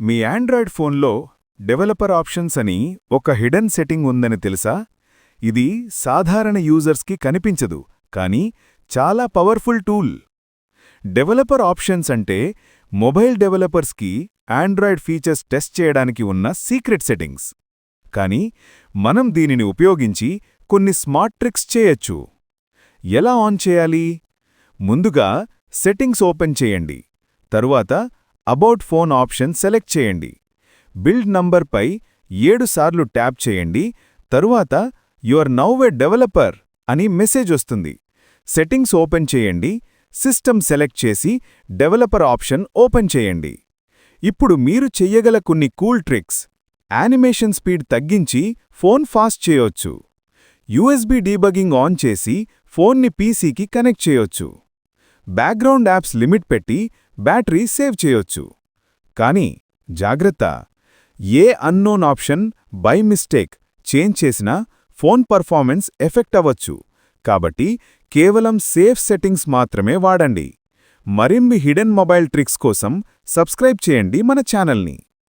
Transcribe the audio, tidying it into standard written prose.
మీ Android ఫోన్లో developer options అని ఒక హిడెన్ సెట్టింగ్ ఉందని తెలుసా? ఇది సాధారణ యూజర్స్కి కనిపించదు, కానీ చాలా పవర్ఫుల్ టూల్. డెవలపర్ ఆప్షన్స్ అంటే మొబైల్ డెవలపర్స్కి ఆండ్రాయిడ్ ఫీచర్స్ టెస్ట్ చేయడానికి ఉన్న సీక్రెట్ సెట్టింగ్స్. కానీ మనం దీనిని ఉపయోగించి కొన్ని స్మార్ట్ ట్రిక్స్ చేయొచ్చు. ఎలా ఆన్ చేయాలి? ముందుగా సెట్టింగ్స్ ఓపెన్ చేయండి. తరువాత అబౌట్ ఫోన్ ఆప్షన్ సెలెక్ట్ చేయండి. బిల్డ్ నంబర్పై 7 సార్లు ట్యాప్ చేయండి. తరువాత యువర్ నౌ ఎ డెవలపర్ అని మెసేజ్ వస్తుంది. సెట్టింగ్స్ ఓపెన్ చేయండి. సిస్టమ్ సెలెక్ట్ చేసి డెవలపర్ ఆప్షన్ ఓపెన్ చేయండి. ఇప్పుడు మీరు చెయ్యగల కొన్ని కూల్ ట్రిక్స్: యానిమేషన్ స్పీడ్ తగ్గించి ఫోన్ ఫాస్ట్ చేయొచ్చు. యూఎస్బీ డీబగింగ్ ఆన్ చేసి ఫోన్ని పీసీకి కనెక్ట్ చేయొచ్చు. బ్యాక్గ్రౌండ్ యాప్స్ లిమిట్ పెట్టి బ్యాటరీ సేవ్ చేయొచ్చు. కానీ జాగ్రత్త, ఏ unknown option by mistake change చేసినా ఫోన్ పర్ఫార్మెన్స్ ఎఫెక్ట్ అవ్వచ్చు. కాబట్టి కేవలం సేఫ్ సెట్టింగ్స్ మాత్రమే వాడండి. మరిన్ని హిడెన్ మొబైల్ ట్రిక్స్ కోసం సబ్స్క్రైబ్ చేయండి మన ఛానల్ని.